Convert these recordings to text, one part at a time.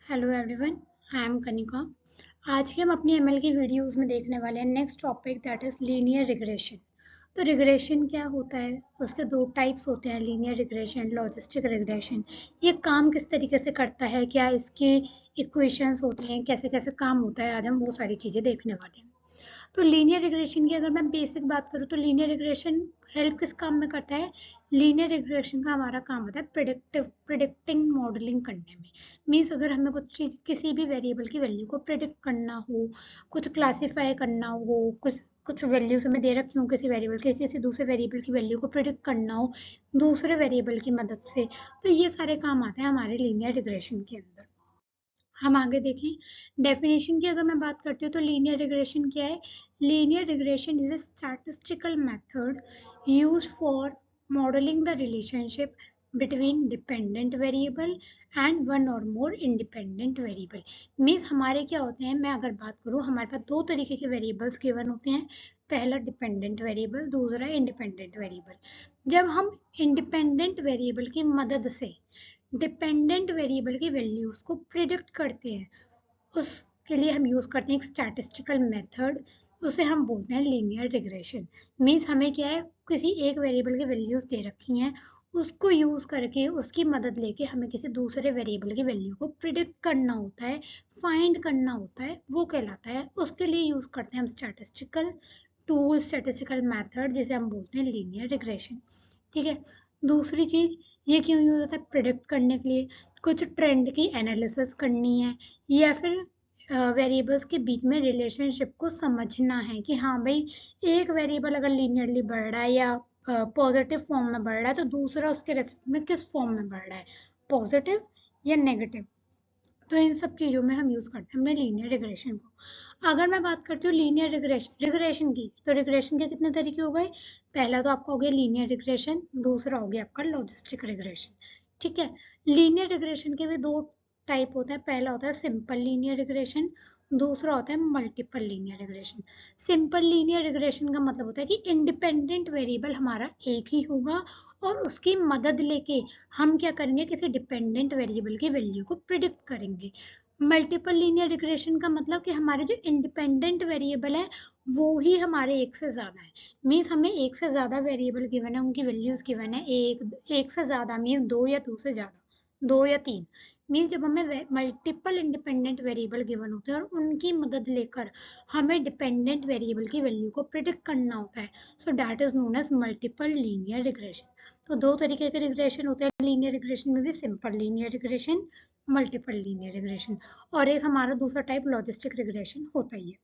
Hello everyone, I am Kanika. आज की हम अपनी एमएल की वीडियोस में देखने वाले हैं next topic that is linear regression. तो रिग्रेशन क्या होता है? उसके दो टाइप्स होते हैं, लीनियर रिग्रेशन, लॉजिस्टिक रिग्रेशन। ये काम किस तरीके से करता है, क्या इसके इक्वेशंस होती हैं, कैसे कैसे काम होता है, आज हम वो सारी चीज़ें देखने वाले हैं। तो लीनियर रिग्रेशन की अगर मैं बेसिक बात करूँ तो लीनियर रिग्रेशन हेल्प किस काम में करता है? लीनियर रिग्रेशन का हमारा काम होता है प्रिडिक्टिंग मॉडलिंग करने में। मीन्स अगर हमें कुछ चीज़ किसी भी वेरिएबल की वैल्यू को प्रिडिक्ट करना हो, कुछ क्लासीफाई करना हो, कुछ कुछ वैल्यूज हमें दे रखी हो किसी वेरिएबल के, किसी दूसरे वेरिएबल की वैल्यू को प्रिडिक्ट करना हो दूसरे वेरिएबल की मदद से, तो ये सारे काम आते हैं हमारे लीनियर रिग्रेशन के अंदर। हम आगे देखें डेफिनेशन की अगर मैं बात करती हूँ तो लीनियर रिग्रेशन क्या है? Linear regression is a statistical method used for modeling the relationship between dependent variable and one or more independent variable। Means हमारे क्या होते हैं, मैं अगर बात करूँ हमारे पास दो तरीके के वेरिएबल्स गिवन होते हैं। पहला डिपेंडेंट वेरिएबल, दूसरा इंडिपेंडेंट वेरिएबल। जब हम इंडिपेंडेंट वेरिएबल की मदद से डिपेंडेंट वेरिएबल की वैल्यूज को प्रिडिक्ट करते हैं, उसके लिए हम यूज करते हैं एक स्टैटिस्टिकल मेथड, उसे हम बोलते हैं लीनियर रिग्रेशन। मीन्स हमें क्या है, किसी एक वेरिएबल की वैल्यूज दे रखी हैं, उसको यूज करके उसकी मदद लेके हमें किसी दूसरे वेरिएबल की वैल्यू को प्रिडिक्ट करना होता है, फाइंड करना होता है, वो कहलाता है। उसके लिए यूज करते हैं हम स्टैटिस्टिकल टूल, स्टैटिस्टिकल मेथड, जिसे हम बोलते हैं लीनियर रिग्रेशन। ठीक है। दूसरी चीज, ये क्यों यूज होता है? प्रिडिक्ट करने के लिए, कुछ ट्रेंड की एनालिसिस करनी है, या फिर वेरिएबल्स के बीच में रिलेशनशिप को समझना है कि हाँ भाई, एक वेरिएबल अगर लीनियरली बढ़ रहा है या पॉजिटिव फॉर्म में बढ़ रहा है तो दूसरा उसके रेस्पेक्ट में किस फॉर्म में बढ़ रहा है, पॉजिटिव या नेगेटिव। तो इन सब चीज़ों में हम यूज़ करते हैं अपने लीनियर रिग्रेशन को। अगर मैं बात करती हूँ लीनियर रिग्रेशन की, तो रिग्रेशन के कितने तरीके हो गए? पहला तो आपका हो गया लीनियर रिग्रेशन, दूसरा हो गया आपका लॉजिस्टिक रिग्रेशन। ठीक है। लीनियर रिग्रेशन के भी दो टाइप होता है। पहला होता है सिंपल लीनियर रिग्रेशन, दूसरा होता है multiple linear regression. Simple linear regression का मतलब होता है कि इंडिपेंडेंट वेरिएबल हमारा एक ही होगा और उसकी मदद लेके हम क्या करेंगे, किसी डिपेंडेंट वेरिएबल की वैल्यू को प्रिडिक्ट करेंगे। मल्टीपल लीनियर रिग्रेशन का मतलब कि हमारे जो इंडिपेंडेंट वेरिएबल है वो ही हमारे एक से ज़्यादा है। मीन्स हमें एक से ज़्यादा वेरिएबल गिवन है, उनकी वैल्यूज़ गिवन है, एक से ज़्यादा मीन्स दो या दो से ज़्यादा, दो या तीन। मीन्स जब हमें मल्टीपल इंडिपेंडेंट वेरिएबल गिवन होते हैं और उनकी मदद लेकर हमें डिपेंडेंट वेरिएबल की वैल्यू को प्रिडिक्ट करना होता है, so that is known as multiple linear regression. तो दो तरीके के रिग्रेशन होते हैं लीनियर रिग्रेशन में भी, simple linear regression, multiple linear regression, और एक हमारा दूसरा टाइप लॉजिस्टिक रिग्रेशन होता ही है।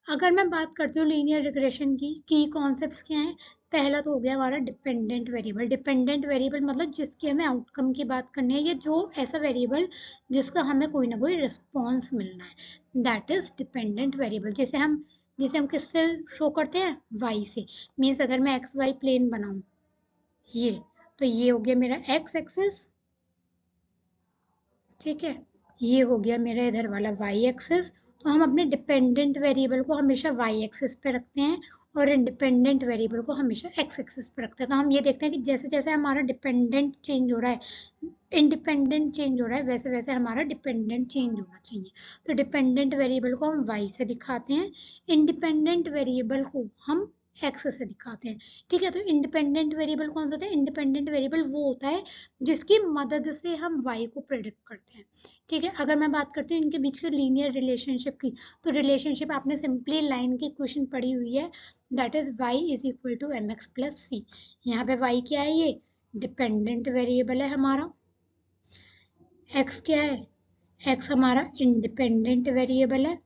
अगर मैं बात करती हूँ लीनियर रिग्रेशन की कॉन्सेप्ट्स क्या हैं? पहला तो हो गया हमारा डिपेंडेंट वेरिएबल। डिपेंडेंट वेरिएबल मतलब जिसकी हमें आउटकम की बात करनी है, या जो ऐसा वेरिएबल जिसका हमें कोई ना कोई रिस्पॉन्स मिलना है, दैट इज डिपेंडेंट वेरिएबल। जिसे हम किससे शो करते हैं? वाई से। मीन्स अगर मैं एक्स वाई प्लेन बनाऊं, ये, तो ये हो गया मेरा एक्स एक्सिस। ठीक है। ये हो गया मेरा इधर वाला वाई एक्सिस। तो हम अपने डिपेंडेंट वेरिएबल को हमेशा वाई एक्सिस पे रखते हैं और इंडिपेंडेंट वेरिएबल को हमेशा एक्स एक्सिस पे रखते हैं। तो हम ये देखते हैं कि जैसे जैसे हमारा डिपेंडेंट चेंज हो रहा है, इंडिपेंडेंट चेंज हो रहा है, वैसे वैसे हमारा डिपेंडेंट चेंज होना चाहिए। तो डिपेंडेंट वेरिएबल को हम वाई से दिखाते हैं, इंडिपेंडेंट वेरिएबल को हम एक्स से दिखाते हैं। ठीक है। तो इंडिपेंडेंट वेरिएबल कौन सा होता है? इंडिपेंडेंट वेरिएबल वो होता है जिसकी मदद से हम y को प्रेडिक्ट करते हैं। ठीक है। अगर मैं बात करती हूँ इनके बीच के लीनियर रिलेशनशिप की, तो रिलेशनशिप आपने सिंपली लाइन की इक्वेशन पढ़ी हुई है, that is y is equal to m x plus c. यहाँ पे y क्या है? ये डिपेंडेंट वेरिएबल है हमारा। x क्या है? x हमारा इंडिपेंडेंट वेरिएबल है।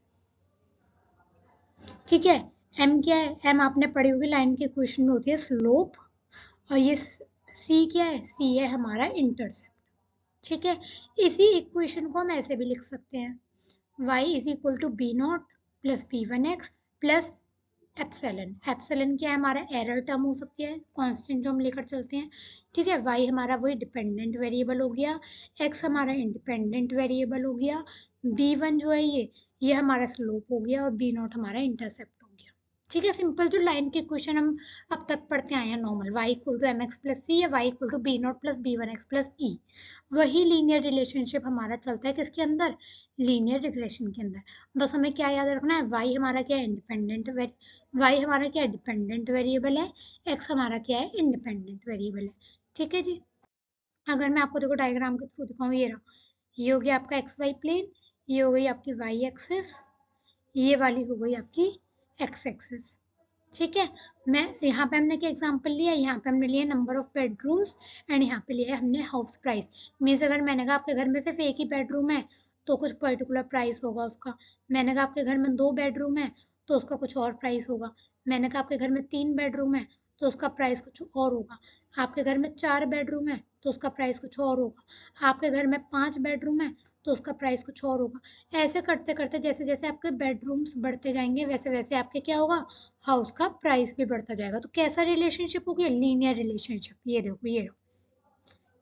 ठीक है। m क्या है? m आपने पढ़ी होगी, लाइन की इक्वेशन में होती है स्लोप। और ये c क्या है? c है हमारा इंटरसेप्ट। ठीक है। इसी इक्वेशन को हम ऐसे भी लिख सकते हैं, y is equal to B naught plus B one x plus epsilon. Epsilon क्या है? हमारा एरर टर्म हो सकती है, कांस्टेंट जो हम लेकर चलते हैं। ठीक है। y हमारा वही डिपेंडेंट वेरिएबल हो गया, x हमारा इंडिपेंडेंट वेरिएबल हो गया, b1 जो है ये हमारा स्लोप हो गया और b नॉट हमारा इंटरसेप्ट हो गया। ठीक है, सिंपल जो लाइन के क्वेश्चन हम अब तक पढ़ते आए हैं normal, y equal to mx plus c या y equal to B naught plus B one x plus e, वही लीनियर रिलेशनशिप हमारा चलता है किसके अंदर, लीनियर रिग्रेशन के अंदर। बस हमें क्या याद रखना है, y हमारा क्या है, इंडिपेंडेंट y हमारा क्या है, डिपेंडेंट वेरिएबल है, x हमारा क्या है, इंडिपेंडेंट वेरिएबल है। ठीक है जी। अगर मैं आपको देखो डायग्राम के थ्रू दिखाऊं, ये रहा, ये हो गया आपका एक्स वाई प्लेन, ये हो गई आपकी वाई एक्सिस, ये वाली हो गई आपकी एक्स एक्सिस। ठीक है, मैं यहाँ पे हमने क्या एग्जांपल लिया, यहाँ पे हमने लिया नंबर ऑफ बेडरूम्स एंड यहाँ पे लिया है हमने हाउस प्राइस। मीन्स अगर मैंने कहा आपके घर में सिर्फ एक ही बेडरूम है तो कुछ पर्टिकुलर प्राइस होगा उसका। मैंने कहा आपके घर में 2 बेडरूम है तो उसका कुछ और प्राइस होगा। मैंने कहा आपके घर में 3 बेडरूम है तो उसका प्राइस कुछ और होगा। आपके घर में 4 बेडरूम है तो उसका प्राइस कुछ और होगा। आपके घर में 5 बेडरूम है तो उसका प्राइस कुछ और होगा। ऐसे करते करते जैसे जैसे आपके बेडरूम्स बढ़ते जाएंगे वैसे वैसे आपके क्या होगा, हाउस का प्राइस भी बढ़ता जाएगा। तो कैसा रिलेशनशिप हो गया, लीनियर रिलेशनशिप। ये देखो, ये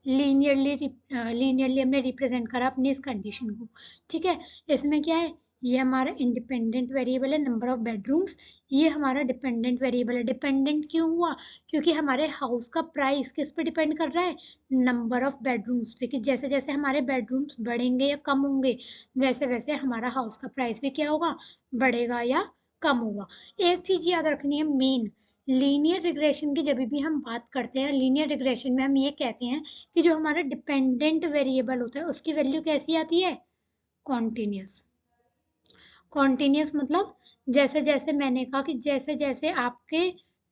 लीनियरली हमने रिप्रेजेंट करा अपनी इस कंडीशन को। ठीक है, इसमें क्या है, ये हमारा इंडिपेंडेंट वेरिएबल है नंबर ऑफ बेडरूम्स, ये हमारा डिपेंडेंट वेरिएबल है। डिपेंडेंट क्यों हुआ, क्योंकि हमारे हाउस का प्राइस किस पे डिपेंड कर रहा है, नंबर ऑफ बेडरूम्स पे, कि जैसे जैसे हमारे बेडरूम्स बढ़ेंगे या कम होंगे वैसे वैसे हमारा हाउस का प्राइस भी क्या होगा, बढ़ेगा या कम होगा। एक चीज याद रखनी है मेन, लीनियर रिग्रेशन की जब भी हम बात करते हैं, लीनियर रिग्रेशन में हम ये कहते हैं कि जो हमारा डिपेंडेंट वेरिएबल होता है उसकी वैल्यू कैसी आती है, कॉन्टिन्यूस। कॉन्टिन्यूस मतलब जैसे जैसे मैंने कहा कि जैसे जैसे आपके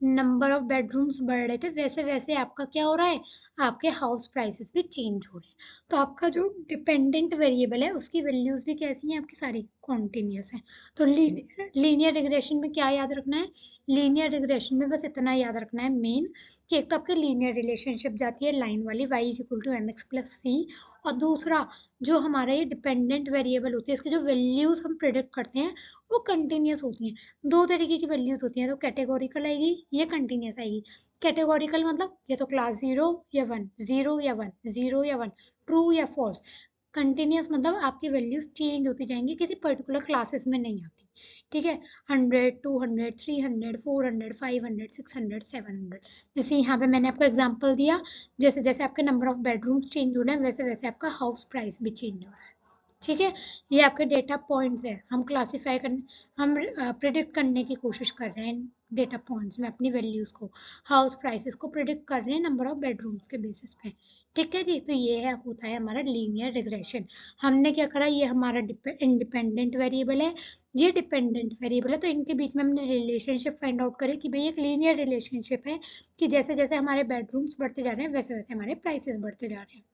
नंबर ऑफ बेडरूम्स बढ़ रहे थे वैसे वैसे आपका क्या हो रहा है, आपके हाउस प्राइसेस भी चेंज हो रहे हैं। तो आपका जो डिपेंडेंट वेरिएबल है उसकी वैल्यूज भी कैसी हैं, आपकी सारी कॉन्टिन्यूस है। तो लीनियर रिग्रेशन में क्या याद रखना है, लीनियर रिग्रेशन में बस इतना याद रखना है मेन, कि एक तो आपके लीनियर रिलेशनशिप जाती है लाइन वाली y is equal to mx plus c, और दूसरा जो हमारा ये डिपेंडेंट वेरिएबल होती है इसकी जो वैल्यूज हम प्रिडिक्ट करते हैं वो कंटिन्यूस होती हैं। दो तरीके की वैल्यूज होती हैं, तो कैटेगोरिकल आएगी, ये कंटिन्यूस आएगी। कैटेगोरिकल मतलब ये तो क्लास 0 या 1, 0 या 1, 0 या 1, ट्रू या फॉल्स। कंटिन्यूस मतलब आपकी वैल्यूज चेंज होती जाएंगी, किसी पर्टिकुलर क्लासेस में नहीं आती। ठीक है, 100, 200, 300, 400, 500, 600, 700। जैसे यहाँ पे मैंने आपको एग्जांपल दिया, जैसे जैसे आपके नंबर ऑफ बेडरूम्स चेंज हो रहे हैं वैसे वैसे आपका हाउस प्राइस भी चेंज हो रहा है। ठीक है, ये आपके डेटा पॉइंट्स है, हम क्लासिफाई करने, हम प्रिडिक्ट करने की कोशिश कर रहे हैं डेटा पॉइंट्स में अपनी वैल्यूज को, हाउस प्राइसेस को प्रिडिक्ट कर रहे हैं नंबर ऑफ बेडरूम्स के बेसिस पे। ठीक है जी, तो ये है होता है हमारा लीनियर रिग्रेशन। हमने क्या करा, ये हमारा इंडिपेंडेंट वेरिएबल है, ये डिपेंडेंट वेरिएबल है, तो इनके बीच में हमने रिलेशनशिप फाइंड आउट करे कि भाई एक लीनियर रिलेशनशिप है, कि जैसे जैसे हमारे बेडरूम्स बढ़ते जा रहे हैं वैसे वैसे हमारे प्राइसेस बढ़ते जा रहे हैं।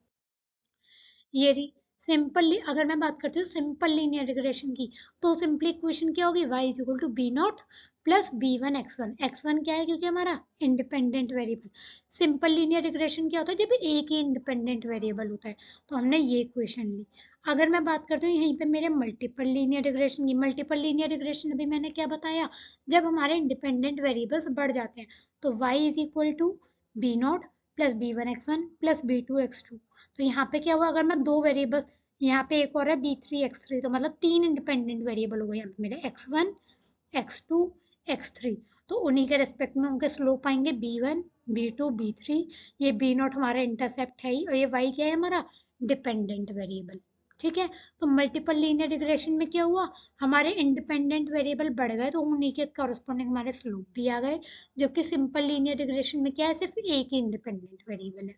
ये रही सिंपल। अगर मैं बात करती हूँ सिंपल लीनियर रिग्रेशन की, तो सिंपली इक्वेशन क्या होगी, y is equal to B naught plus B one x one. X one क्या है, क्योंकि हमारा independent variable. Simple linear regression क्या होता है, जब एक ही इंडिपेंडेंट वेरिएबल होता है। तो हमने ये इक्वेशन ली। अगर मैं बात करती हूँ यहीं पे मेरे मल्टीपल लीनियर रिग्रेशन की, मल्टीपल लीनियर रिग्रेशन अभी मैंने क्या बताया, जब हमारे इंडिपेंडेंट वेरिएबल्स बढ़ जाते हैं तो y is equal to B naught plus B one x one plus B two X two. तो यहाँ पे क्या हुआ, अगर मैं दो वेरिएबल्स, यहाँ पे एक और है b3 x3, तो मतलब 3 इंडिपेंडेंट वेरिएबल हो गए यहाँ पे मेरे x1 x2 x3। तो उन्हीं के रेस्पेक्ट में उनके स्लोप आएंगे b1 b2 b3। ये b नॉट हमारा इंटरसेप्ट है ही, और ये y क्या है हमारा डिपेंडेंट वेरिएबल। ठीक है, तो मल्टीपल लीनियर रिग्रेशन में क्या हुआ, हमारे इंडिपेंडेंट वेरिएबल बढ़ गए तो उन्हीं के कॉरस्पॉन्डिंग हमारे स्लोप भी आ गए। जबकि सिंपल लीनियर रिग्रेशन में क्या है, सिर्फ एक ही इंडिपेंडेंट वेरिएबल है।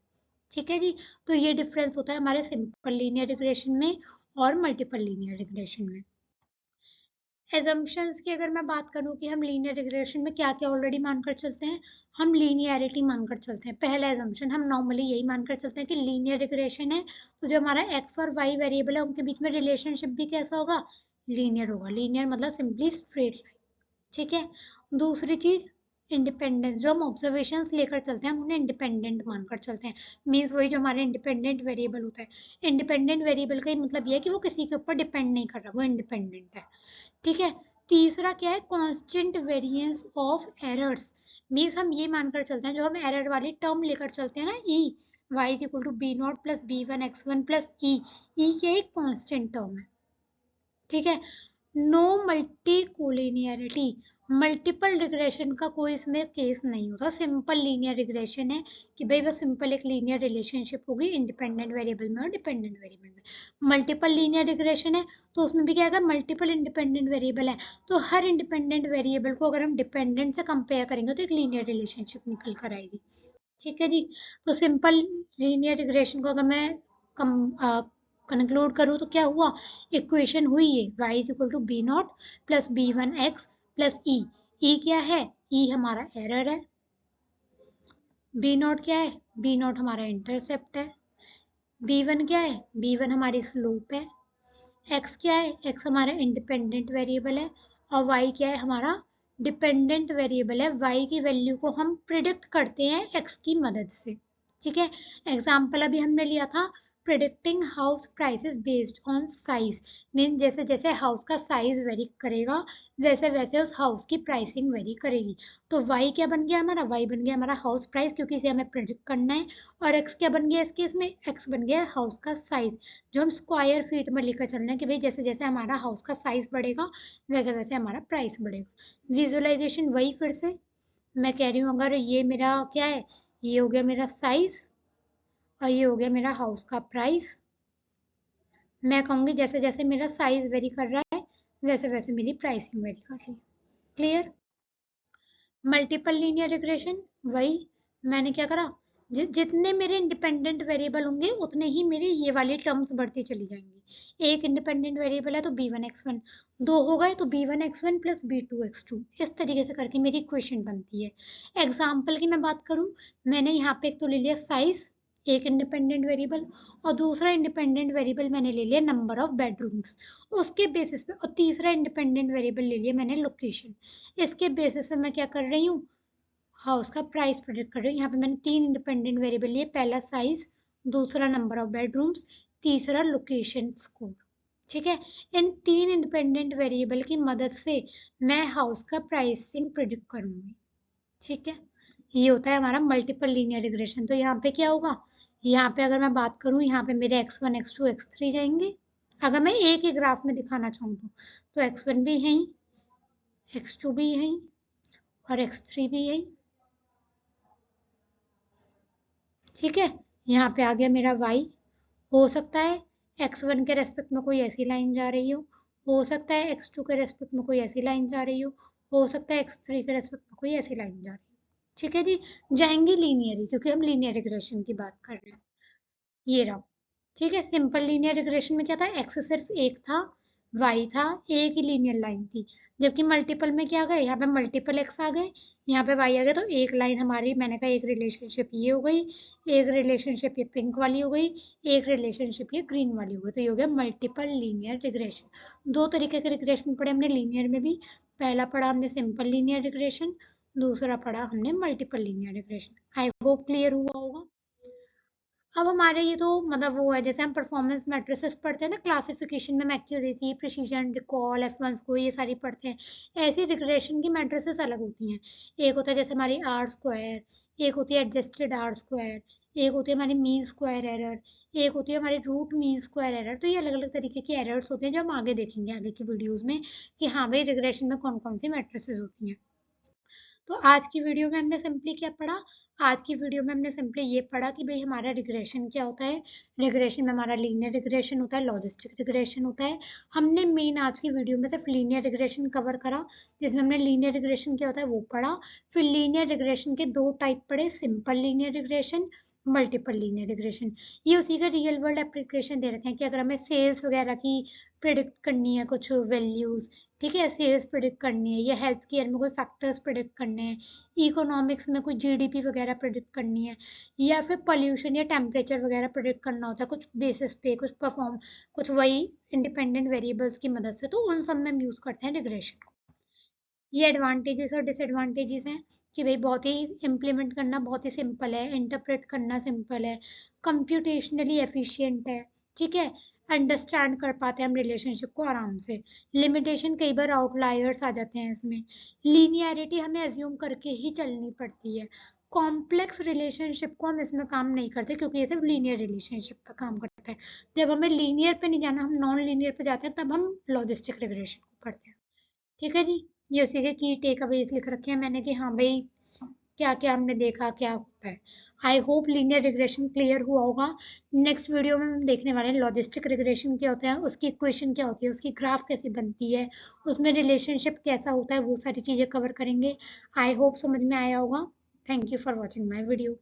ठीक है जी, तो ये डिफरेंस होता है हमारे सिंपल लीनियर रिग्रेशन में और मल्टीपल लीनियर रिग्रेशन में। एजम्पशंस की अगर मैं बात करूं कि हम लीनियर रिग्रेशन में क्या क्या ऑलरेडी मानकर चलते हैं, हम लीनियरिटी मानकर चलते हैं। पहला एजम्पशन हम नॉर्मली यही मानकर चलते हैं कि लीनियर रिग्रेशन है तो जो हमारा एक्स और वाई वेरिएबल है उनके बीच में रिलेशनशिप भी कैसा होगा, लीनियर होगा। लीनियर मतलब सिंपली स्ट्रेट लाइन। ठीक है, दूसरी चीज इंडिपेंडेंस, जो हम ऑब्जर्वेशंस लेकर चलते हैं हम उन्हें इंडिपेंडेंट मानकर चलते हैं। मीन्स वही जो हमारे इंडिपेंडेंट वेरिएबल होता है, इंडिपेंडेंट वेरिएबल का ही मतलब ये है कि वो किसी के ऊपर डिपेंड नहीं कर रहा, वो इंडिपेंडेंट है। ठीक है, तीसरा क्या है, constant variance of errors. Means हम ये मानकर चलते हैं, जो हम एरर वाली टर्म लेकर चलते हैं ना, e y is equal to B naught plus B one x one plus e, क्या एक कांस्टेंट टर्म है। ठीक है, no multicollinearity, multiple regression का कोई इसमें केस नहीं होता, सिंपल लीनियर रिग्रेशन है कि भाई बस सिंपल एक लीनियर रिलेशनशिप होगी इंडिपेंडेंट वेरिएबल में और डिपेंडेंट वेरिएबल में। मल्टीपल लीनियर रिग्रेशन है तो उसमें भी क्या है, मल्टीपल इंडिपेंडेंट वेरिएबल है तो हर इंडिपेंडेंट वेरिएबल को अगर हम डिपेंडेंट से कंपेयर करेंगे तो एक लीनियर रिलेशनशिप निकल कर आएगी। ठीक है जी। तो सिंपल लीनियर रिग्रेशन को अगर मैं कंक्लूड करूँ तो क्या हुआ, इक्वेशन हुई है y is equal to B naught plus B one x plus e. E क्या है, ई हमारा एरर है, बी नॉट क्या है, बी नॉट हमारा इंटरसेप्ट है, बी वन क्या है, बी वन हमारी स्लोप है, एक्स क्या है, एक्स हमारा इंडिपेंडेंट वेरिएबल है और वाई क्या है, हमारा डिपेंडेंट वेरिएबल है। वाई की वैल्यू को हम प्रिडिक्ट करते हैं एक्स की मदद से। ठीक है, एग्जाम्पल अभी हमने लिया था predicting house prices based on size, mean जैसे जैसे हाउस का साइज वेरी करेगा वैसे वैसे उस हाउस की प्राइसिंग वेरी करेगी। तो y क्या बन गया हमारा, y बन गया हमारा हाउस प्राइस क्योंकि इसे हमें प्रिडिक्ट करना है, और x क्या बन गया इस केस में, x बन गया हाउस का साइज जो हम स्क्वायर फीट में लेकर चल रहे हैं कि भाई जैसे जैसे हमारा हाउस का साइज बढ़ेगा वैसे वैसे हमारा प्राइस बढ़ेगा। विजुअलाइजेशन वही फिर से मैं कह रही हूँ, अगर ये मेरा क्या है, ये हो गया मेरा साइज और ये हो गया मेरा हाउस का प्राइस, मैं कहूँगी जैसे जैसे मेरा साइज वेरी कर रहा है वैसे वैसे मेरी प्राइसिंग वेरी कर रही है। क्लियर। मल्टीपल लीनियर रिग्रेशन वही मैंने क्या करा, जितने मेरे इंडिपेंडेंट वेरिएबल होंगे उतने ही मेरे ये वाली टर्म्स बढ़ती चली जाएंगी। एक इंडिपेंडेंट वेरिएबल है तो b1x1, दो हो गए तो b1x1 प्लस b2x2, इस तरीके से करके मेरी इक्वेशन बनती है। एग्जाम्पल की मैं बात करूं, मैंने यहाँ पे एक तो ले लिया साइज, एक इंडिपेंडेंट वेरिएबल, और दूसरा इंडिपेंडेंट वेरिएबल मैंने ले लिया नंबर ऑफ बेडरूम्स, उसके बेसिस पे, और तीसरा इंडिपेंडेंट वेरिएबल ले लिया मैंने लोकेशन। इसके बेसिस पे मैं क्या कर रही हूँ, हाउस का प्राइस प्रेडिक्ट कर रही हूँ। यहाँ पे मैंने तीन इंडिपेंडेंट वेरिएबल लिए, पहला साइज, दूसरा नंबर ऑफ बेडरूम्स, तीसरा लोकेशन स्कोर। ठीक है, इन तीन इंडिपेंडेंट वेरिएबल की मदद से मैं हाउस का प्राइसिंग प्रेडिक्ट करूंगी। ठीक है, ये होता है हमारा मल्टीपल लीनियर रिग्रेशन। तो यहाँ पे क्या होगा, यहाँ पे अगर मैं बात करूँ, यहाँ पे मेरे x1 x2 x3 जाएंगे, अगर मैं एक ही ग्राफ में दिखाना चाहूँ तो x1 भी है, x2 भी है और x3 भी है। ठीक है, यहाँ पे आ गया मेरा y, हो सकता है x1 के रेस्पेक्ट में कोई ऐसी लाइन जा रही हो सकता है x2 के रेस्पेक्ट में कोई ऐसी लाइन जा रही हो सकता है x3 के रेस्पेक्ट में कोई ऐसी लाइन जा रही हो। ठीक है जी, जाएंगी लीनियर ही क्योंकि हम लीनियर रिग्रेशन की बात कर रहे हैं। ये रहा। ठीक है, सिंपल लीनियर रिग्रेशन में क्या था, एक्स सिर्फ एक था, वाई था, एक ही लीनियर लाइन थी, जबकि मल्टीपल में क्या गए, यहाँ पे मल्टीपल एक्स आ गए, यहाँ पे वाई आ गया, तो एक लाइन हमारी, मैंने कहा एक रिलेशनशिप ये हो गई, एक रिलेशनशिप ये पिंक वाली हो गई, एक रिलेशनशिप ये ग्रीन वाली हो गई, तो ये हो गया मल्टीपल लीनियर रिग्रेशन। दो तरीके के रिग्रेशन पढ़े हमने लीनियर में भी, पहला पढ़ा हमने सिंपल लीनियर रिग्रेशन, दूसरा पढ़ा हमने multiple linear regression. I hope clear हुआ होगा। अब हमारे ये तो मतलब वो है, जैसे हम परफॉर्मेंस मैट्रिसेस पढ़ते हैं ना क्लासिफिकेशन में, एक्यूरेसी, प्रिसीजन, रिकॉल, F1 को ये सारी पढ़ते हैं, ऐसी रिग्रेशन की मैट्रिसेस अलग होती हैं। एक होता है जैसे हमारी आर स्क्वायर, एक होती है एडजस्टेड आर स्क्वायर, एक होती है हमारी मीन स्क्वायर एरर, एक होती है हमारी रूट मीन स्क्वायर एरर। तो ये अलग अलग तरीके की एरर्स होते हैं जो हम आगे देखेंगे आगे की वीडियोज में कि हाँ भाई रिग्रेशन में कौन कौन सी मैट्रिसेस होती हैं। तो आज की वीडियो में हमने सिंपली क्या पढ़ा, आज की वीडियो में हमने सिंपली ये पढ़ा कि भाई हमारा रिग्रेशन क्या होता है। रिग्रेशन में हमारा लीनियर रिग्रेशन होता है, लॉजिस्टिक रिग्रेशन होता है। हमने मेन आज की वीडियो में सिर्फ लीनियर रिग्रेशन कवर करा, जिसमें हमने लीनियर रिग्रेशन क्या होता है वो पढ़ा। फिर लीनियर रिग्रेशन के दो टाइप पढ़े, simple linear regression, multiple linear regression. ये उसी का रियल वर्ल्ड एप्लीकेशन दे रखे हैं कि अगर हमें सेल्स वगैरह की प्रिडिक्ट करनी है कुछ वैल्यूज, ठीक है, सेल्स प्रिडिक्ट करनी है, या हेल्थ केयर में कोई फैक्टर्स प्रिडिक्ट करने हैं, इकोनॉमिक्स में कुछ जीडीपी वगैरह प्रिडिक्ट करनी है, या फिर पोल्यूशन या टेम्परेचर वगैरह प्रिडिक्ट करना होता है कुछ बेसिस पे, कुछ वही इंडिपेंडेंट वेरिएबल्स की मदद से, तो उन सब में हम यूज करते हैं रिग्रेशन को। ये एडवांटेजेस और डिसएडवांटेजेस हैं कि भाई बहुत ही इम्प्लीमेंट करना बहुत ही सिंपल है, इंटरप्रेट करना सिंपल है, कंप्यूटेशनली एफिशिएंट है। ठीक है, अंडरस्टैंड कर पाते हैं हम रिलेशनशिप को आराम से। लिमिटेशन कई बार आउटलायर्स आ जाते हैं इसमें, लीनियरिटी हमें एज्यूम करके ही चलनी पड़ती है, कॉम्प्लेक्स रिलेशनशिप को हम इसमें काम नहीं करते क्योंकि ये सिर्फ लीनियर रिलेशनशिप पर काम करता है। जब हमें लीनियर पे नहीं जाना, हम नॉन लीनियर पे जाते हैं, तब हम लॉजिस्टिक रिग्रेशन को पढ़ते हैं। ठीक है जी, ये उसी के की टेक अवेज लिख रखे हैं मैंने कि हाँ भाई क्या क्या हमने देखा क्या होता है। I hope linear regression clear हुआ होगा। नेक्स्ट वीडियो में हम देखने वाले हैं लॉजिस्टिक रिग्रेशन क्या होता है, उसकी इक्वेशन क्या होती है, उसकी ग्राफ कैसे बनती है, उसमें रिलेशनशिप कैसा होता है, वो सारी चीज़ें कवर करेंगे। आई होप समझ में आया होगा। Thank you for watching my video.